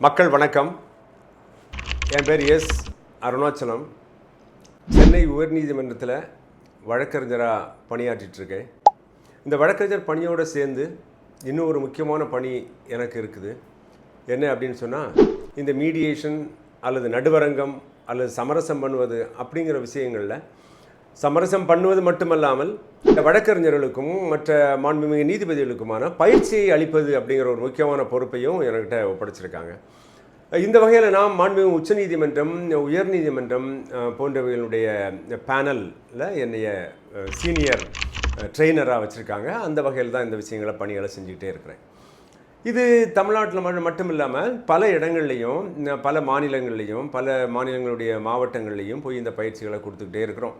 மக்கள் வணக்கம். என் பேர் எஸ் அருணாச்சலம். சென்னை உயர்நீதிமன்றத்தில் வழக்கறிஞராக பணியாற்றிட்டுருக்கேன். இந்த வழக்கறிஞர் பணியோடு சேர்ந்து இன்னும் ஒரு முக்கியமான பணி எனக்கு இருக்குது. என்ன அப்படின்னு சொன்னால், இந்த மீடியேஷன் அல்லது நடுவரங்கம் அல்லது சமரசம் பண்ணுவது அப்படிங்கிற விஷயங்களில் சமரசம் பண்ணுவது மட்டுமல்லாமல் இந்த வழக்கறிஞர்களுக்கும் மற்ற மாண்புமிகு நீதிபதிகளுக்குமான பயிற்சியை அளிப்பது அப்படிங்கிற ஒரு முக்கியமான பொறுப்பையும் என்கிட்ட ஒப்படைச்சிருக்காங்க. இந்த வகையில் நாம் மாண்புமிகு உச்சநீதிமன்றம், உயர்நீதிமன்றம் போன்றவைகளுடைய பேனலில் என்னைய சீனியர் ட்ரெயினராக வச்சுருக்காங்க. அந்த வகையில் தான் இந்த விஷயங்களை பணிகளை செஞ்சுக்கிட்டே இருக்கிறேன். இது தமிழ்நாட்டில் மட்டும் இல்லாமல் பல இடங்கள்லையும், பல மாநிலங்கள்லேயும், பல மாநிலங்களுடைய மாவட்டங்கள்லேயும் போய் இந்த பயிற்சிகளை கொடுத்துக்கிட்டே இருக்கிறோம்.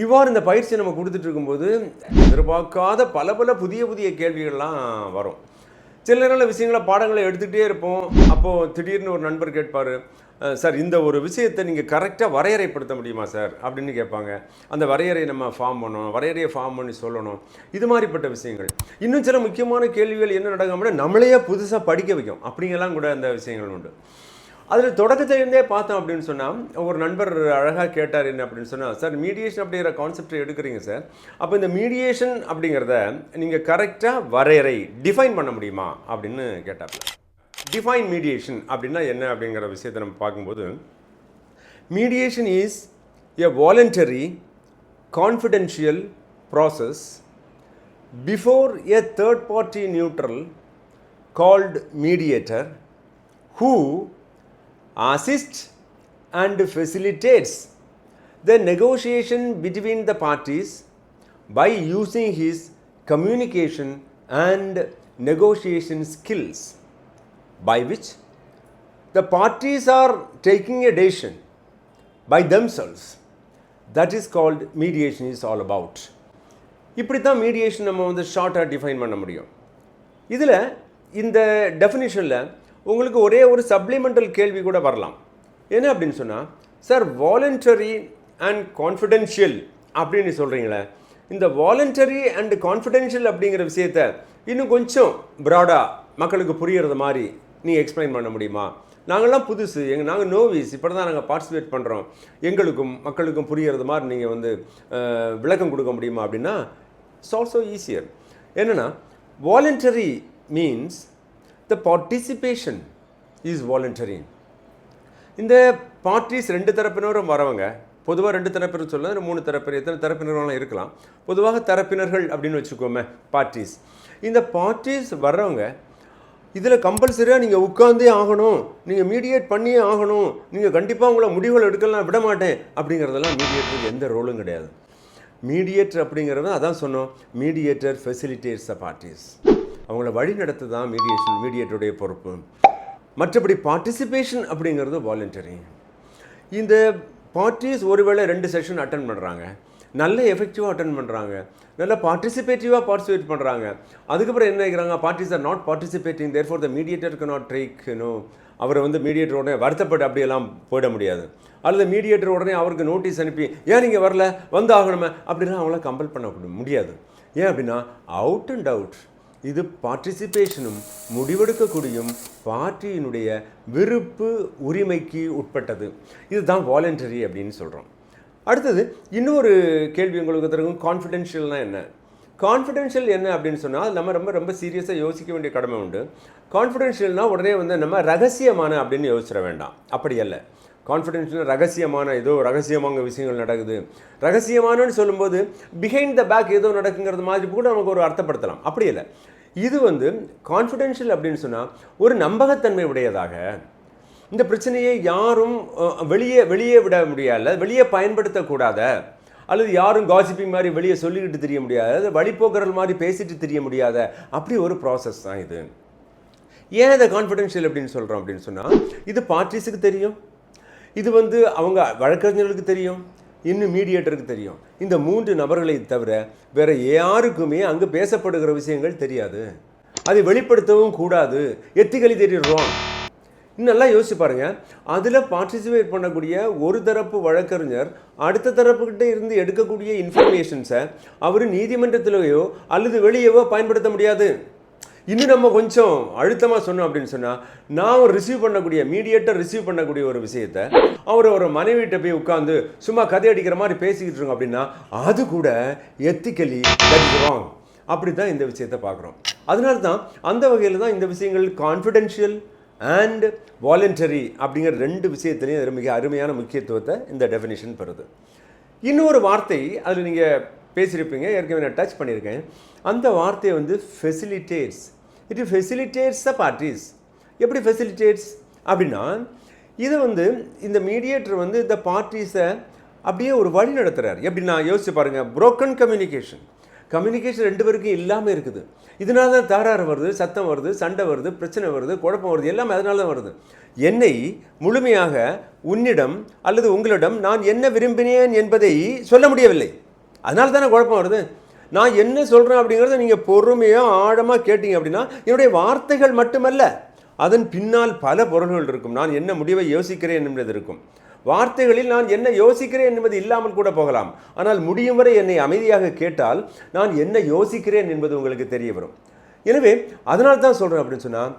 இவ்வாறு இந்த பயிற்சியை நம்ம கொடுத்துட்டு இருக்கும்போது எதிர்பார்க்காத பல புதிய புதிய கேள்விகள்லாம் வரும். சில நேரங்களில் விஷயங்களை பாடங்களை எடுத்துகிட்டே இருப்போம். அப்போது திடீர்னு ஒரு நண்பர் கேட்பார், சார் இந்த ஒரு விஷயத்தை நீங்கள் கரெக்டாக வரையறைப்படுத்த முடியுமா சார் அப்படின்னு கேட்பாங்க. அந்த வரையறையை நம்ம ஃபார்ம் பண்ணணும், வரையறையை ஃபார்ம் பண்ணி சொல்லணும். இது மாதிரிப்பட்ட விஷயங்கள். இன்னும் சில முக்கியமான கேள்விகள் என்ன நடக்காம நம்மளையே புதுசாக படிக்க வைக்கும். அப்படிங்கெல்லாம் கூட அந்த விஷயங்கள் உண்டு. அதில் தொடக்கத்திலேருந்தே பார்த்தோம் அப்படின்னு சொன்னால், ஒரு நண்பர் அழகாக கேட்டார் என்ன அப்படின்னு சொன்னால், சார் மீடியேஷன் அப்படிங்கிற கான்செப்டை எடுக்கிறீங்க சார், அப்போ இந்த மீடியேஷன் அப்படிங்கிறத நீங்கள் கரெக்டாக வரையறை டிஃபைன் பண்ண முடியுமா அப்படின்னு கேட்டார். டிஃபைன் மீடியேஷன் அப்படின்னா என்ன அப்படிங்கிற விஷயத்தை நம்ம பார்க்கும்போது, mediation is a voluntary confidential process before a third party neutral called mediator who assists and facilitates the negotiation between the parties by using his communication and negotiation skills, by which the parties are taking a decision by themselves. That is called mediation is all about. இப்படி தான் mediation நம்ம ஷார்ட்டாக define பண்ண முடியும். இதில் இந்த டெஃபினிஷனில் உங்களுக்கு ஒரே ஒரு சப்ளிமெண்டல் கேள்வி கூட வரலாம். என்ன அப்படின்னு சொன்னால், சார் வாலண்டரி அண்ட் கான்ஃபிடென்ஷியல் அப்படின்னு சொல்கிறீங்களே, இந்த வாலண்டரி அண்ட் கான்ஃபிடென்ஷியல் அப்படிங்கிற விஷயத்தை இன்னும் கொஞ்சம் ப்ராடாக மக்களுக்கு புரிகிறது மாதிரி நீங்கள் எக்ஸ்பிளைன் பண்ண முடியுமா? நாங்கள்லாம் புதுசு, நாங்கள் நோவிஸ், இப்போ தான் நாங்கள் பார்ட்டிசிபேட் பண்ணுறோம், எங்களுக்கும் மக்களுக்கும் புரிகிறது மாதிரி நீங்கள் விளக்கம் கொடுக்க முடியுமா அப்படின்னா, இட்ஸ் ஆல்சோ ஈஸியர். என்னென்னா, voluntary means the participation is voluntary. இந்த பார்ட்டிஸ் ரெண்டு தரப்பினரும் வரவங்க, பொதுவாக ரெண்டு தரப்பினர் சொல்ல 3 தரப்பினர், எத்தனை தரப்பினர்கள்லாம் இருக்கலாம், பொதுவாக தரப்பினர்கள் அப்படின்னு வச்சுக்கோமே பார்ட்டிஸ். இந்த பார்ட்டிஸ் வர்றவங்க இதில் கம்பல்சரியாக நீங்கள் உட்கார்ந்தே ஆகணும், நீங்கள் மீடியேட் பண்ணியே ஆகணும், நீங்கள் கண்டிப்பாக உங்களை முடிவுகள் எடுக்கலாம் விட மாட்டேன் அப்படிங்கிறதெல்லாம் மீடியேட்டருக்கு எந்த ரோலும் கிடையாது. மீடியேட்டர் அப்படிங்கிறது அதான் சொன்னோம், மீடியேட்டர் ஃபெசிலிட்டேட்ஸ் த பார்ட்டிஸ். அவங்கள வழி நடத்து தான் மீடியேட்டருடைய பொறுப்பு. மற்றபடி பார்ட்டிசிபேஷன் அப்படிங்கிறது வாலண்டரி. இந்த பார்ட்டிஸ் ஒருவேளை 2 செஷன் அட்டன் பண்ணுறாங்க, நல்ல எஃபெக்டிவாக அட்டன் பண்ணுறாங்க, நல்ல பார்ட்டிசிபேட்டிவாக பார்ட்டிசிபேட் பண்ணுறாங்க. அதுக்கப்புறம் என்ன ஆகிறாங்க, parties R not participating, therefore the mediator cannot take அவரை மீடியேட்டர் உடனே வருத்தப்பட்டு அப்படியெல்லாம் போயிட முடியாது. அல்லது மீடியேட்டர் உடனே அவருக்கு நோட்டீஸ் அனுப்பி, ஏன் நீங்கள் வரல, வந்து ஆகணுமே அப்படின்னா அவங்கள கம்பல் பண்ண முடியாது. ஏன் அப்படின்னா, அவுட் அண்ட் அவுட் இது பார்ட்டிசிபேஷனும் முடிவெடுக்கக்கூடியும் பார்ட்டியினுடைய விருப்பு உரிமைக்கு உட்பட்டது. இதுதான் வாலண்டரி அப்படின்னு சொல்கிறோம். அடுத்தது இன்னொரு கேள்வி உங்களுக்கு தெரியும், கான்ஃபிடென்ஷியல்னால் என்ன? கான்ஃபிடென்ஷியல் என்ன அப்படின்னு சொன்னால், நம்ம ரொம்ப சீரியஸாக யோசிக்க வேண்டிய கடமை உண்டு. கான்ஃபிடென்ஷியல்னால் உடனே நம்ம ரகசியமான அப்படின்னு யோசிச்சிட வேண்டாம். அப்படி அல்ல. கான்ஃபிடென்ஷியல் ரகசியமான, ஏதோ ரகசியமாக விஷயங்கள் நடக்குது, ரகசியமானு சொல்லும்போது பிஹைண்ட் த பேக் ஏதோ நடக்குங்கிறது மாதிரி கூட நமக்கு ஒரு அர்த்தப்படுத்தலாம். அப்படி இல்லை. இது கான்ஃபிடென்ஷியல் அப்படின்னு சொன்னால் ஒரு நம்பகத்தன்மை உடையதாக, இந்த பிரச்சனையை யாரும் வெளியே விட முடியாத, வெளியே பயன்படுத்தக்கூடாத, அல்லது யாரும் காசிப்பிங் மாதிரி வெளியே சொல்லிக்கிட்டு தெரிய முடியாத, வழிபோக்கர்கள் மாதிரி பேசிட்டு தெரிய முடியாத அப்படி ஒரு ப்ராசஸ் தான் இது. ஏன் இதை கான்ஃபிடென்ஷியல் அப்படின்னு சொல்கிறோம் அப்படின்னு சொன்னால், இது பார்ட்டிஸுக்கு தெரியும், இது அவங்க வழக்கறிஞர்களுக்கு தெரியும், இன்னும் மீடியேட்டருக்கு தெரியும். இந்த 3 நபர்களை தவிர வேறு யாருக்குமே அங்கு பேசப்படுகிற விஷயங்கள் தெரியாது. அதை வெளிப்படுத்தவும் கூடாது. எத்திக்கலி தெரியுறோம். இன்னெல்லாம் யோசிச்சு பாருங்கள். அதில் பார்ட்டிசிபேட் பண்ணக்கூடிய ஒரு தரப்பு வழக்கறிஞர் அடுத்த தரப்புக்கிட்ட இருந்து எடுக்கக்கூடிய இன்ஃபர்மேஷன்ஸை அவர் நீதிமன்றத்திலேயோ அல்லது வெளியவோ பயன்படுத்த முடியாது. இன்னும் நம்ம கொஞ்சம் அழுத்தமாக சொன்னோம் அப்படின்னு சொன்னால், நான் ரிசீவ் பண்ணக்கூடிய மீடியேட்டர் ரிசீவ் பண்ணக்கூடிய ஒரு விஷயத்தை அவர் ஒரு மனைவிட்ட போய் உட்காந்து சும்மா கதை அடிக்கிற மாதிரி பேசிக்கிட்டு இருக்கோம் அப்படின்னா அது கூட எத்திக்கலி ராங். அப்படி தான் இந்த விஷயத்தை பார்க்குறோம். அதனால தான் அந்த வகையில் தான் இந்த விஷயங்கள் கான்ஃபிடென்ஷியல் அண்ட் வாலண்டரி அப்படிங்கிற ரெண்டு விஷயத்துலையும் மிக அருமையான முக்கியத்துவத்தை இந்த டெஃபினேஷன் பெறுது. இன்னொரு வார்த்தை அதில் நீங்கள் பேசியிருப்பீங்க, ஏற்கனவே நான் டச் பண்ணியிருக்கேன். அந்த வார்த்தையை வந்து facilitates. It facilitates the parties. எப்படி ஃபெசிலிட்டேட்ஸ் அப்படின்னா, இது வந்து இந்த மீடியேட்டர் வந்து இந்த பார்ட்டிஸை அப்படியே ஒரு வழி நடத்துகிறார். எப்படின்னா யோசிச்சு பாருங்கள், புரோக்கன் கம்யூனிகேஷன் ரெண்டு பேருக்கும் இல்லாமல் இருக்குது. இதனால தான் தகராறு வருது, சத்தம் வருது, சண்டை வருது, பிரச்சனை வருது, குழப்பம் வருது, எல்லாமே அதனால தான் வருது. என்னை முழுமையாக உன்னிடம் அல்லது உங்களிடம் நான் என்ன விரும்பினேன் என்பதை சொல்ல முடியவில்லை, அதனால தானே குழப்பம் வருது. நான் என்ன சொல்கிறேன் அப்படிங்கிறத நீங்கள் பொறுமையாக ஆழமாக கேட்டீங்க அப்படின்னா என்னுடைய வார்த்தைகள் மட்டுமல்ல, அதன் பின்னால் பல பொருள்கள் இருக்கும். நான் என்ன முடிவை யோசிக்கிறேன் என்பது இருக்கும். வார்த்தைகளில் நான் என்ன யோசிக்கிறேன் என்பது இல்லாமல் கூட போகலாம். ஆனால் முடியும் வரை என்னை அமைதியாக கேட்டால் நான் என்ன யோசிக்கிறேன் என்பது உங்களுக்கு தெரிய வரும். எனவே அதனால தான் சொல்கிறேன் அப்படின்னு சொன்னால்,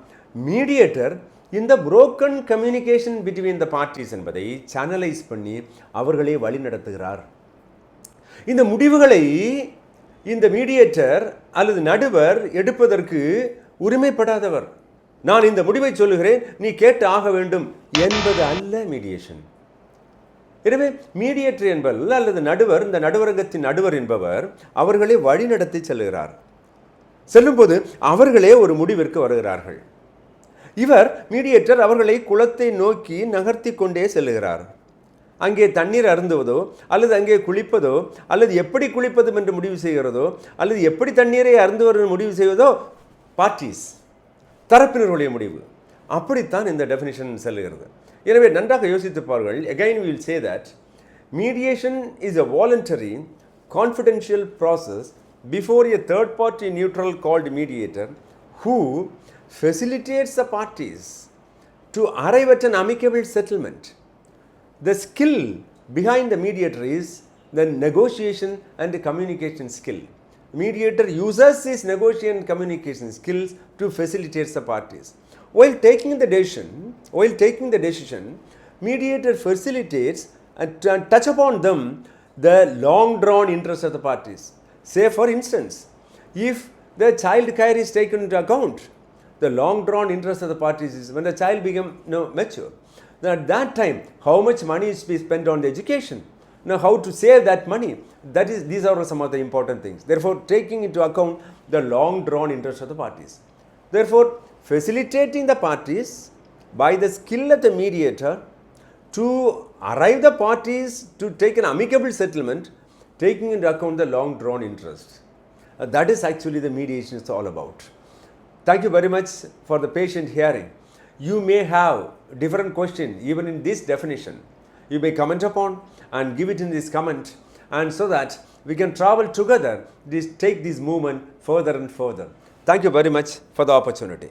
மீடியேட்டர் இந்த broken communication between the parties என்பதை சேனலைஸ் பண்ணி அவர்களே வழி நடத்துகிறார். இந்த முடிவுகளை இந்த மீடியேட்டர் அல்லது நடுவர் எடுப்பதற்கு உரிமைப்படாதவர். நான் இந்த முடிவை சொல்லுகிறேன், நீ கேட்டு ஆக வேண்டும் என்பது அல்ல மீடியேஷன். எனவே மீடியேட்டர் என்பவர் அல்லது நடுவர், இந்த நடுவரங்கத்தின் நடுவர் என்பவர் அவர்களை வழிநடத்தி செல்கிறார். செல்லும்போது அவர்களே ஒரு முடிவிற்கு வருகிறார்கள். இவர் மீடியேட்டர் அவர்களை குளத்தை நோக்கி நகர்த்தி கொண்டே செல்லுகிறார். அங்கே தண்ணீர் அருந்துவதோ அல்லது அங்கே குளிப்பதோ அல்லது எப்படி குளிப்பதும் என்று முடிவு செய்கிறதோ அல்லது எப்படி தண்ணீரை அருந்துவது முடிவு செய்வதோ பார்ட்டிஸ், தரப்பினர்களுடைய முடிவு. அப்படித்தான் இந்த டெஃபினிஷன் செல்லுகிறது. எனவே நன்றாக யோசித்து பாருங்கள். Again we will say that mediation is a voluntary confidential process before a third party neutral called mediator who facilitates the parties to arrive at an amicable settlement. The skill behind the mediator is the negotiation and the communication skill. Mediator uses his negotiation and communication skills to facilitate the parties. While taking the decision, mediator facilitates and touch upon them the long-drawn interests of the parties. Say, for instance, if the child care is taken into account, the long-drawn interest of the parties is when the child becomes mature. Then at that time, how much money is to be spent on the education? Now, how to save that money? These are some of the important things. Therefore, taking into account the long-drawn interest of the parties. Therefore, facilitating the parties by the skill of the mediator to arrive the parties to take an amicable settlement, taking into account the long-drawn interest. That is actually the mediation is all about. Thank you very much for the patient hearing. You may have different questions even in this definition. You may comment upon and give it in this comment, and so that we can travel together, take this movement further and further. Thank you very much for the opportunity.